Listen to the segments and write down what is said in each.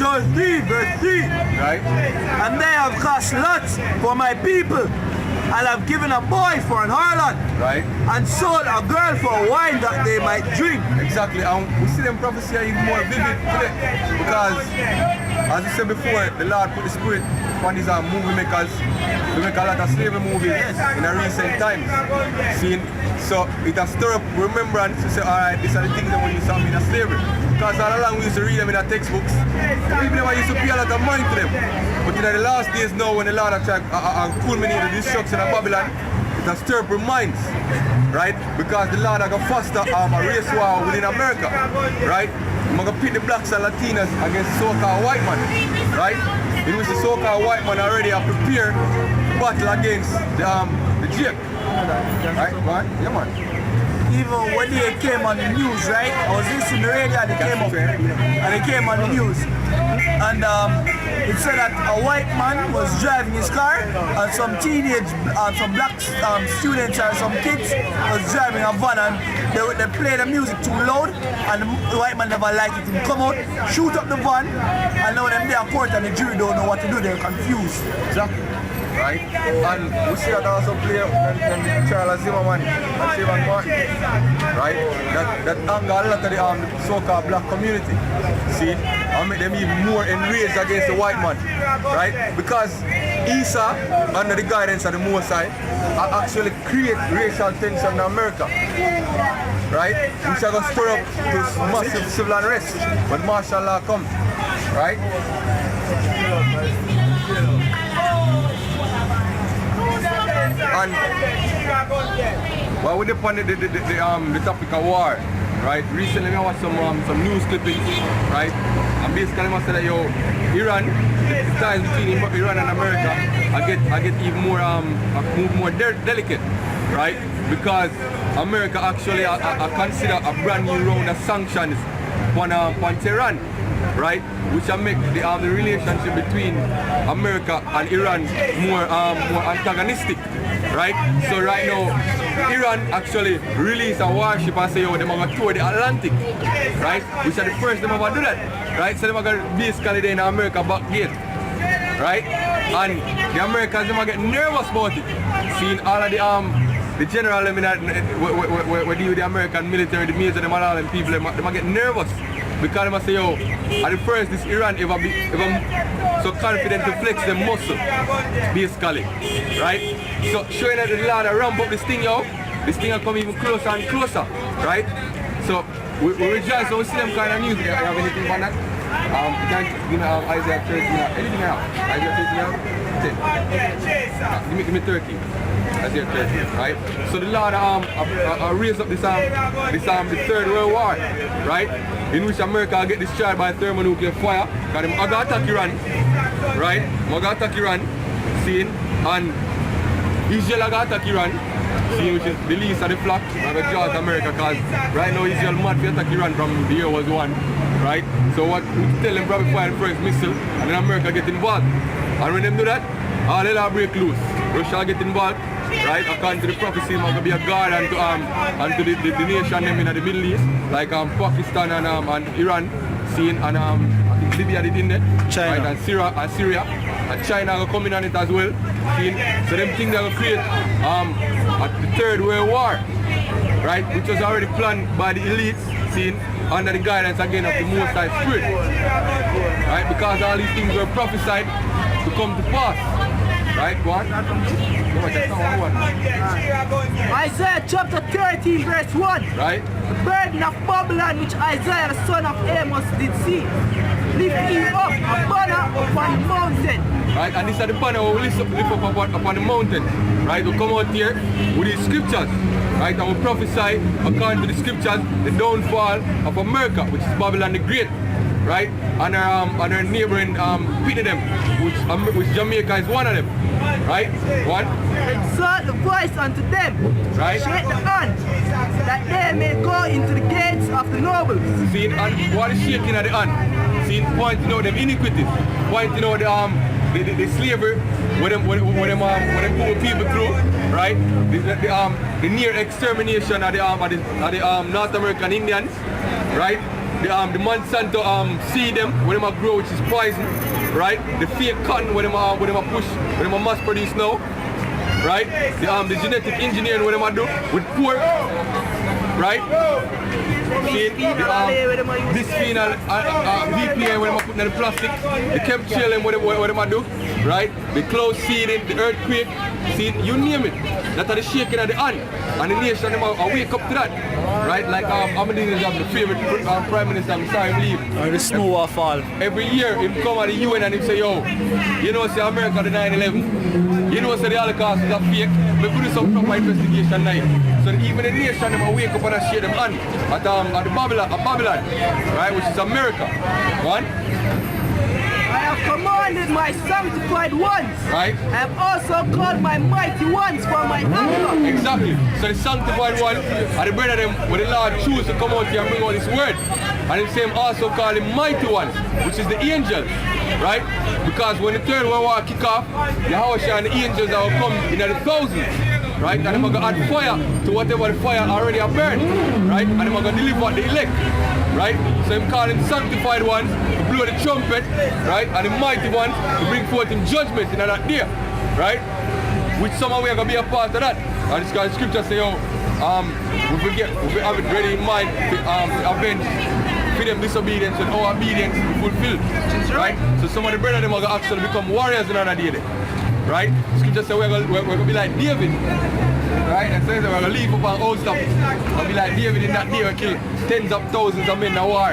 John 3, verse 3. Right? And they have cast lots for my people, and have given a boy for an harlot, Right? and sold a girl for wine that they might drink. Exactly. And we see them prophecy are even more vivid today. Because, as we said before, the Lord put the Spirit on these movie makers to make a lot of slavery movies in a recent times. See, so it has stirred up remembrance to say, alright, these are the things that we used to have in slavery. Because all along we used to read them in our textbooks. People never used to pay a lot of money to them. But in the last days now, when the Lord actually culminated the destruction of Babylon, it has stirred up our minds, right? Because the Lord has foster a race war within America, right? We're going to pit the blacks and Latinas against the so-called white man, right? In which the so-called white man already are prepared to battle against the Jake. Right, man? Yeah, man. Even when they came on the news, right? I was listening to the radio and they came up and they came on the news. And it said that a white man was driving his car and some some black students or some kids was driving a van, and they played the music too loud, and the white man never liked it. He come out, shoot up the van, and now them there in court and the jury don't know what to do, they're confused. Exactly. Right? And we see that also play up in Charles Zimmerman and Trayvon Martin. Right? That anger a lot of the so-called black community. See? And make them even more enraged against the white man. Right? Because Esau, under the guidance of the Most High, actually create racial tension in America. Right? Which are going to stir up this massive civil unrest when martial law comes. Right? And while we're upon the topic of war, right? Recently I watched some news clippings, right? And basically I say that Iran, the ties between Iran and America, I get even more delicate, right? Because America actually consider a brand new round of sanctions on Tehran, right? Which make the relationship between America and Iran more antagonistic, right? So right now, Iran actually released a warship and say, they're going to tour the Atlantic, right? Which are the first them ever do that, right? So they're going to basically there in America back gate, right? And the Americans them get nervous about it, seeing all of the general them we deal with the American military, the major them and all them people, they get nervous. Because they say, at the first this Iran ever so confident to flex their muscle, basically, right? So showing that the Lord ramp up this thing, this thing will come even closer and closer, right? So we rejoice when we see them kind of news. You have anything on that? You can give me Isaiah 13, anything else? Isaiah 13 else? Give me 13. Isaiah 13, right? So the Lord raised up this the Third World War, right? In which America get destroyed by thermonuclear fire, because them are going to attack Iran, right? They're going to attack Iran, seeing, and Israel are going to attack Iran, seeing, which is the least of the flock, and the jaws America, because right now Israel mad to attack Iran from the year was one, right? So what we tell them probably fire the first missile, and then America get involved. And when them do that, all hell break loose. Russia get involved, right? According to the prophecy, it's going to be a guard and to the nation them in the Middle East, like Pakistan and Iran, seeing, and I think Libya did in there, China. Right? And Syria, and China will come in on it as well. Seeing, so them things are going to create the Third World War, right? Which was already planned by the elites, seeing, under the guidance again of the Most High Spirit, right? Because all these things were prophesied to come to pass. Right, go on. Isaiah chapter 13 verse 1. Right. The burden of Babylon which Isaiah the son of Amos did see. Lift ye up a banner upon the mountain. Right, and this is the banner we lift up upon the mountain. Right, we come out here with these scriptures. Right, and we prophesy according to the scriptures the downfall of America, which is Babylon the Great. Right, and our neighboring pit of them, which Jamaica is one of them. Right? One. Exalt the voice unto them. Right. Shake the hand, that they may go into the gates of the nobles. Seeing, and what is shaking at the hand? Seeing, pointing out them iniquities, pointing out the slavery, where them poor people through, right? The near extermination of the North American Indians, right? the Monsanto seed them, when them grow, which is poison, right? The fake cotton, when them push, when them mass produce now, right? The genetic engineering, what them do with pork, right? See, this phenol, VPA, when them put in the plastic, the chemtrail, what them do, right? The cloud seeding, the earthquake, see, you name it. That's the shaking of the hand, and the nation them wake up to that, right? Like Ahmadinejad is the favorite prime minister. I'm sorry, I leave. Or the snow fall. Every year, him come at the UN and him say, yo, you know, say America the 9/11. You know, say the Holocaust is a fake. We put some proper investigation night. So even the nation them wake up and shake them hand at the Babylon, right, which is America. One. I have commanded my sanctified ones. Right. I have also called my mighty ones for my anger. Exactly. So the sanctified one are the brother them when the Lord choose to come out here and bring out this word. And the same also call him mighty ones, which is the angels. Right? Because when the third World War kick off, Yahweh and the angels will come in the thousands. Right? And they're going to add fire to whatever the fire already have burned. Right? And they're going to deliver the elect. Right? So I'm calling sanctified ones to blow the trumpet, right? And the mighty ones to bring forth in judgment in that day, right? Which somehow we are going to be a part of that. And this kind of scripture say, oh, we have it ready in mind to avenge for them disobedience and our obedience to fulfill, right? So some of the brothers them are going to actually become warriors in that day, right? Scripture say we're going to be like David. Right? And says so we're going to leave up our old stuff. We'll be like David in that day will kill tens of thousands of men in a war.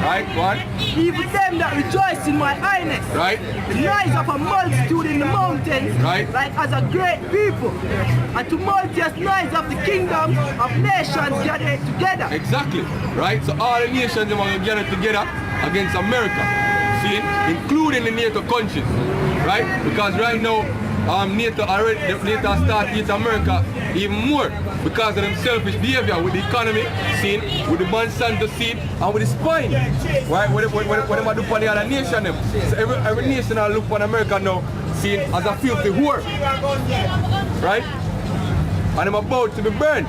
Right? Go on. Even them that rejoice in my highness. Right? The noise of a multitude in the mountains. Right? Like as a great people. And tumultuous noise of the kingdoms of nations gathered together. Exactly. Right? So all the nations are going to gather together against America. See? Including the NATO countries. Right? Because right now NATO start hate America even more because of them selfish behavior with the economy scene, with the Monsanto seed, and with the spine. Right? What them do for the other nation them. So every nation will look for America now seen as a filthy whore. Right? And them about to be burned.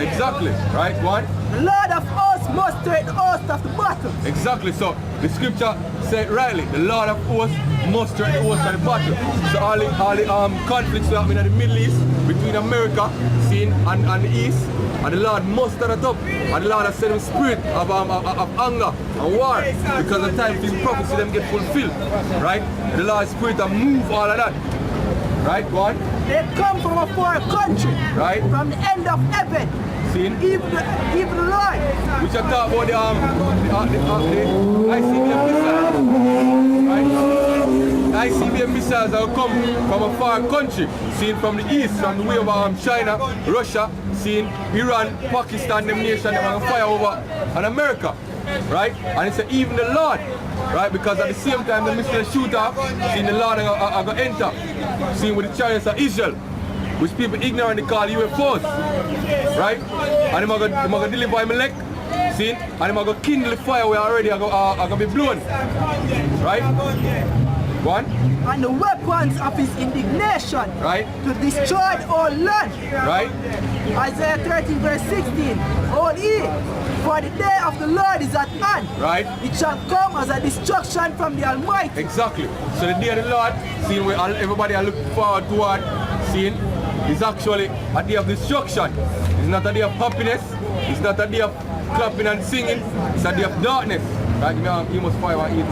Exactly. Right? One. The Lord of hosts mustered the host of the battle. Exactly. So the scripture said rightly, the Lord of hosts mustered the host of the battle. So all the conflicts happening in the Middle East between America and the East, and the Lord mustered it up, and the Lord has sent him spirit of anger and war because the time his prophecy them get fulfilled. Right? The Lord's spirit will move all of that. Right? Go on. They come from a far country. Right? From the end of heaven. Seen? Even the Lord. We should talk about the ICBM missiles. Right? ICBM missiles that will come from a far country. Seen from the east, from the way of China, Russia, seen Iran, Pakistan, them nations, them are going to fire over on America. Right? And it's even the Lord. Right? Because at the same time the missile shoot off, seeing the Lord are going to enter. Seeing with the chariots of Israel, which people ignorantly call UFOs. Right? And they're going to deliver him elect. See? And they're going to kindle the fire where already are going to be blown. Right? Go on. And the weapons of his indignation. Right? To destroy the whole land. Right? Isaiah 13 verse 16. Hold ye, for the day of the Lord is at hand. Right? It shall come as a destruction from the Almighty. Exactly. So the day of the Lord, seeing where everybody are looking forward toward, seeing, is actually a day of destruction. It's not a day of happiness. It's not a day of clapping and singing. It's a day of darkness. Right? You must fire 18.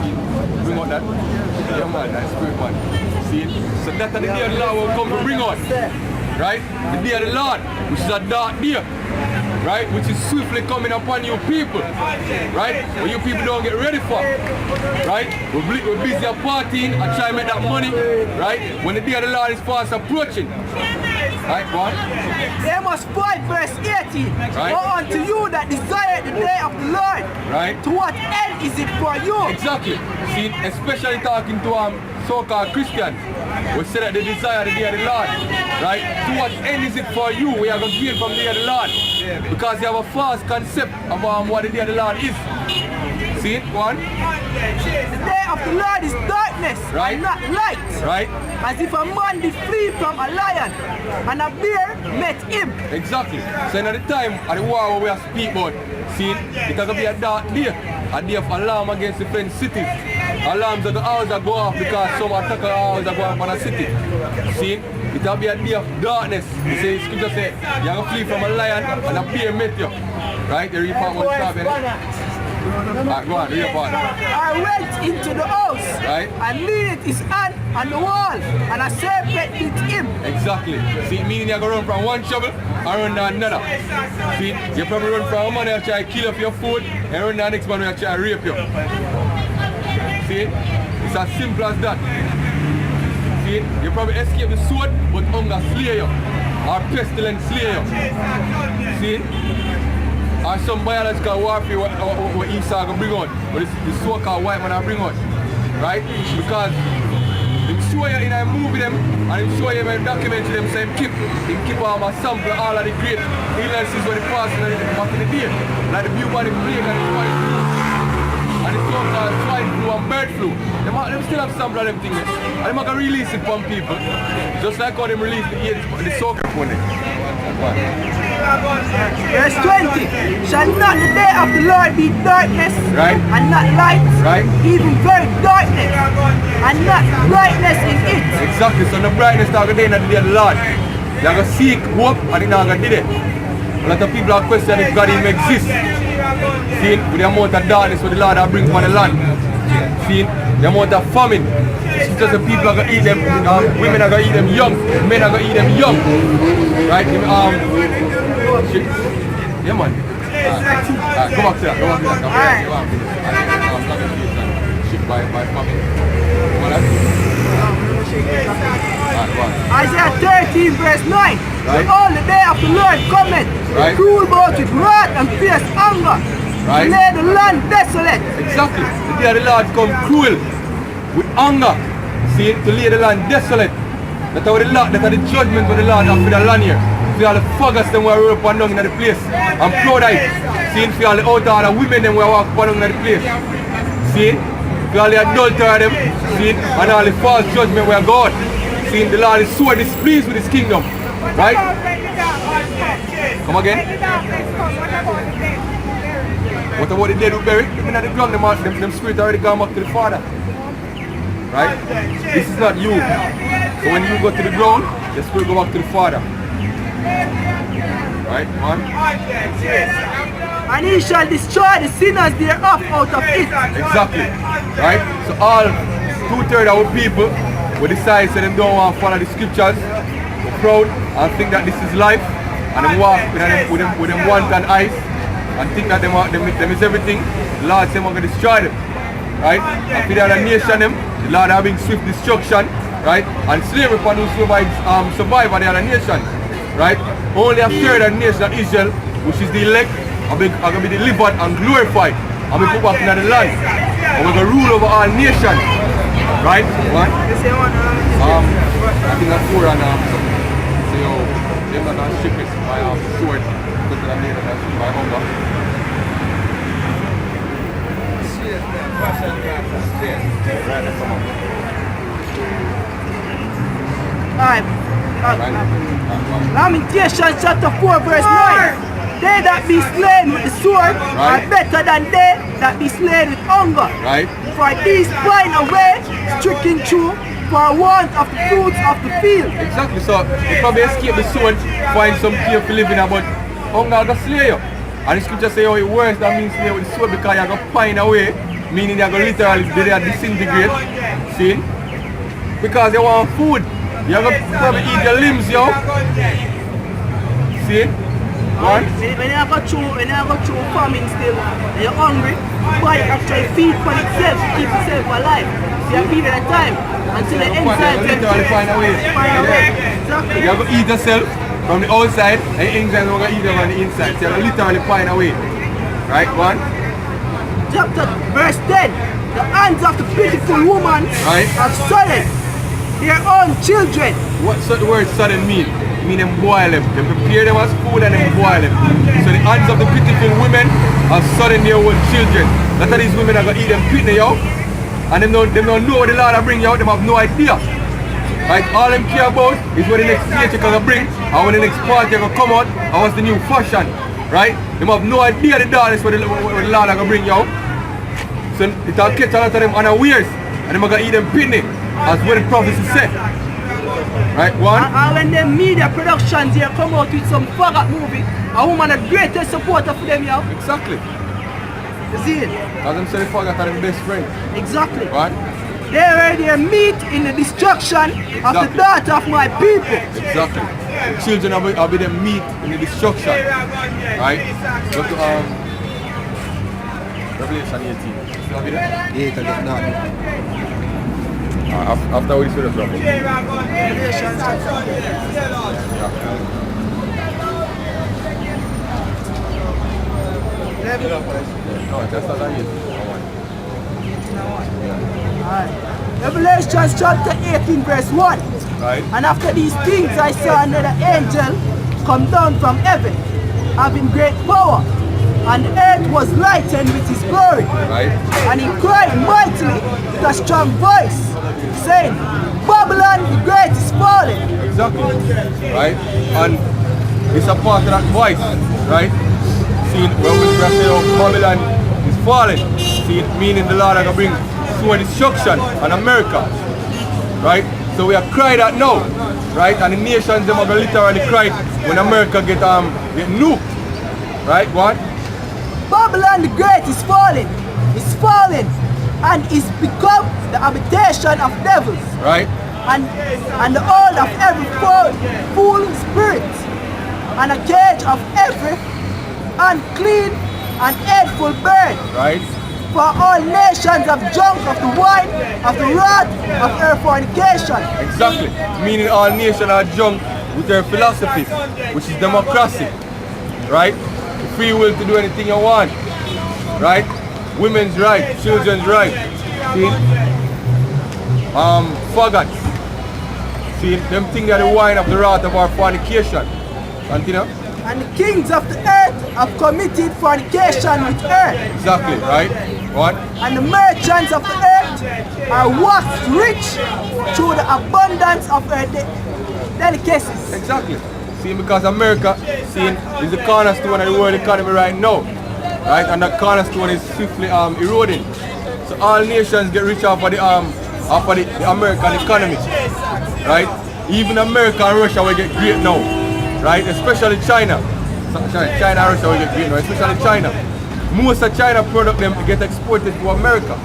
Bring out that. Yeah man, that spirit man. See? So that's the day of the Lord will come to bring out. Right? The day of the Lord, which is a dark day. Right? Which is swiftly coming upon you people. Right? When you people don't get ready for. Right? We're busy partying and trying to make that money. Right? When the day of the Lord is fast approaching. Right, go on. They must fight verse 18. Right. Woe unto you that desire the day of the Lord. Right. To what end is it for you? Exactly. See, especially talking to so-called Christians, we say that they desire the day of the Lord. Right? To what end is it for you? We are going to gain from the day of the Lord. Because they have a false concept of what the day of the Lord is. See it? Go on. The day of the Lord is darkness, Right. and not light. Right? As if a man did flee from a lion, and a bear met him. Exactly. So in the time of the war where we are speak about, see, it's going to be a dark day. A day of alarm against different cities. Alarms of the hours that go off because some attacker hours that go off on a city. See, it will be a day of darkness. You say, scripture say, you're going to flee from a lion and a bear met you. Right? You read part 1 stop, Alright, go on, read your part. I went into the house, Right. and leaned his hand on the wall, and a serpent bit him. Exactly. See, meaning you're going to run from one trouble and run to another. See, you probably run from a man who try to kill up your food and run to the next man who try to rape you. See, it's as simple as that. See, you probably escape the sword, but hunger slay you. Or pestilence slay you. See? Or some biological warfare what Esau can bring on. But it's the so-called white man I bring on. Right? Because they show you in a movie them and they show you in a documentary them say him keep on a sample all of the great illnesses when they pass back in the day. Like the bubonic plague and the swine flu. And the so-called swine flu and bird flu. Them still have sample of them things. And they're going to release it from people. Just like how they release the so-called one. Verse 20. Shall not the day of the Lord be darkness, Right. and not light, Right. even very darkness, and not brightness in it. Exactly, so the brightness not going to the day of the Lord. They're going to seek hope and they're not going to do it. A lot of people are questioning if God even exists. See, with the amount of darkness what the Lord has bring upon the land. See, the amount of famine. It's just the people are going to eat them, women are going to eat them young, men are going to eat them young. Right? Shit. Yeah, man. Go back to that, go back to that. Shit by famine. Isaiah 13 verse 9. Right. All the day of the Lord cometh, Right. cruel both with wrath and fierce anger, Right. to lay the land desolate. Exactly. The day of the Lord come cruel with anger. See, to lay the land desolate. That are the judgment of the Lord after the land here. See all the fuggers them were up and down in the place. And Proudite. See, see all the outer the women them were walk up and down in the place. See, see all the adulterer them. See, and all the false judgment were God. See, the Lord is so displeased with his kingdom. Right? Come again? What about the dead who buried? Even at the ground, them spirit already gone back to the Father. Right? This is not you. So when you go to the ground, the spirit go back to the Father. Right, man? And he shall destroy the sinners thereof out of it. Exactly. Right? So all 2/3 of our people will decide that they don't want to follow the scriptures, they're proud and think that this is life, and they walk with them want and eyes and think that them is everything. The Lord says we're going to destroy them. Right? And for the other nation them, the Lord having swift destruction, right? And slavery for those who survive at the other nations. Right? Only a third of the nation of Israel, which is the elect, are going to be delivered and glorified. And we put back into the land. And we're going to rule over all nations. Right? What? I think that's 4 and so they're not going to ship it by sword. Because they're not going to ship by hunger. Lamentations chapter 4 verse 9. They that be slain with the sword are better than they that be slain with hunger. Right? For these find a way, stricken through, for want of the fruits of the field. Exactly, so you probably escape the sword, find some careful living, but hunger will slay you. And the scripture say how it works, that means slay with the sword because you're going to find a way, meaning you're going to literally disintegrate. See? Because you want food. You're going to probably eat your limbs, yo. See? What? When you go through farming still, and you're hungry, body actually feed for itself to keep itself alive. So you feed at a time until the inside literally find a way. Exactly. You're going to eat yourself from the outside, and the inside you're going to eat them on the inside. So you're going to literally find a way. Right, one? Chapter verse 10. The hands of the pitiful woman have sudden their own children. What does the word sudden mean? It means them boil them. They prepare them as food and then boil them. So the hands of the pitiful women and selling their own children. That of these women are gonna eat them kidney, yo. And them don't know what the Lord will bring you out, them have no idea. Right? All them care about is what the next stage you're gonna bring, and when the next party you're gonna come out, and what's the new fashion. Right? Them have no idea the darkness what the Lord is gonna bring you out. So it'll catch a lot of them unawares, and them are gonna eat them kidney, as what the prophecy said. Right? One. And when the media productions here come out with some faggot movie, a woman the greatest supporter for them, yo. Exactly. You see it? As them say the faggot are them best friend. Exactly. Right? They were there meet in the destruction of the daughter of my people. Exactly. The children will be them meet in the destruction. Right? Go to Revelation 18. Will be there? 8 again, no. After we see the trouble. No, just as I Revelation chapter 18 verse 1. Right. And after these things I saw another angel come down from heaven, having great power, and the earth was lightened with his glory. Right. And he cried mightily with a strong voice, saying, Babylon the great is fallen. Exactly. Right? And it's a part of that voice, right? See, when we say Babylon is fallen, see, meaning the Lord is going to bring so destruction on America. Right? So we are crying that now. Right? And the nations them are literally cry when America get nuked. Right? What? Babylon the great is fallen, and is become the habitation of devils. Right? And the hold of every foul spirit, and a cage of every unclean and hateful bird. Right? For all nations have drunk of the wine of the wrath of her fornication. Exactly. Meaning all nations are drunk with their philosophy, which is democracy. Right? The free will to do anything you want. Right? Women's right, children's right. See? Faggots. See, them things are the wine of the wrath of our fornication. Continue. And the kings of the earth have committed fornication with her. Exactly, right? What? And the merchants of the earth are waxed rich through the abundance of her delicacies. Exactly. See, because America, see, is the cornerstone of the world economy right now. Right? And that cornerstone is swiftly eroding. So all nations get rich off of the American economy. Right? Even America and Russia will get great now. Right? Especially China. China and Russia will get great now, especially China. Most of China product them get exported to America.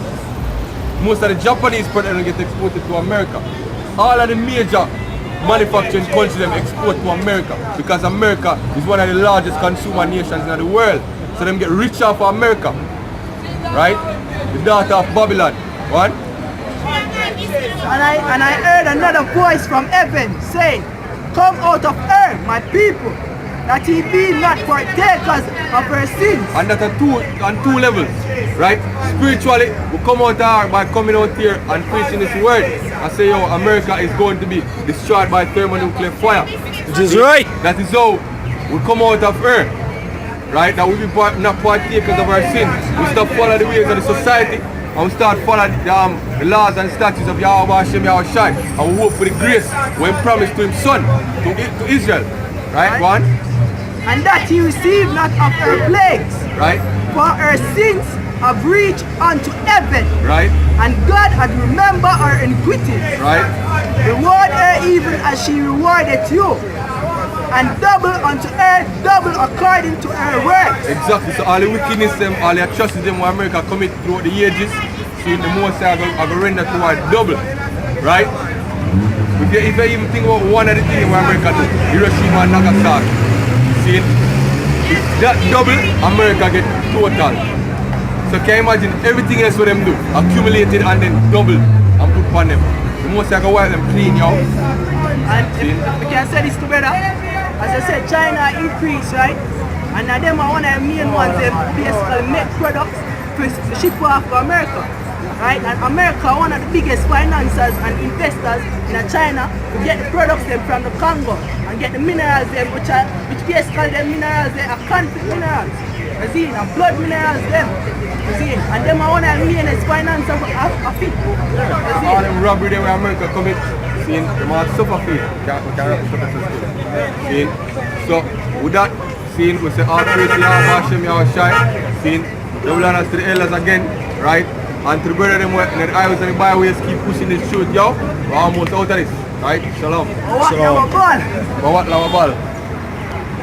Most of the Japanese product them get exported to America. All of the major manufacturing countries them export to America because America is one of the largest consumer nations in the world. So them get rich off of America. Right? The daughter of Babylon. What? And I heard another voice from heaven saying, Come out of her, my people, that ye be not partakers of her sins. And that on two levels, right? Spiritually, we come out here by coming out here and preaching this word and say, yo, America is going to be destroyed by thermonuclear fire. Which is right. That is how we come out of her, right? That we be not partakers of our sins. We stop following the ways of the society and we start following the laws and statutes of Yahweh Hashem Yahweh Shai, and we hope for the grace when promised to his son, to Israel. Right? One? And that he received not of her plagues. Right? For her sins have reached unto heaven. Right? And God had remembered her iniquities. Right? Reward her even as she rewarded you. And double unto her, double according to her works. Exactly. So all the wickedness them, all the atrocities them what America commit throughout the ages, so the most I go render toward double. Right? If you even think about one of the things what America do, Hiroshima and Nagasaki. See, if that double, America get total. So can you imagine everything else what them do, accumulated and then double and put upon them. The most I go wipe them clean, yo. And we can say this together. As I said, China increased, right? And now them are one of the main ones that basically make products to ship off to America. Right? And America one of the biggest financiers and investors in China to get the products them from the Congo and get the minerals them which basically the minerals they are conflict minerals. You see, and blood minerals them. You see, and them are one of the mainest finance of it. You see. All them robbery there where America commit, see, them all suffer for it. Can't suffer for it. See, so with that, see, we say all praise to Yahweh Hashem, Yahweh Shai. See, the wilderness to the elders again, right? And to the brother them in the highways and the byways keep pushing this truth, yo. We're almost out of this, right? Shalom. What, Shalom. Lava Ball? What, Lava Ball?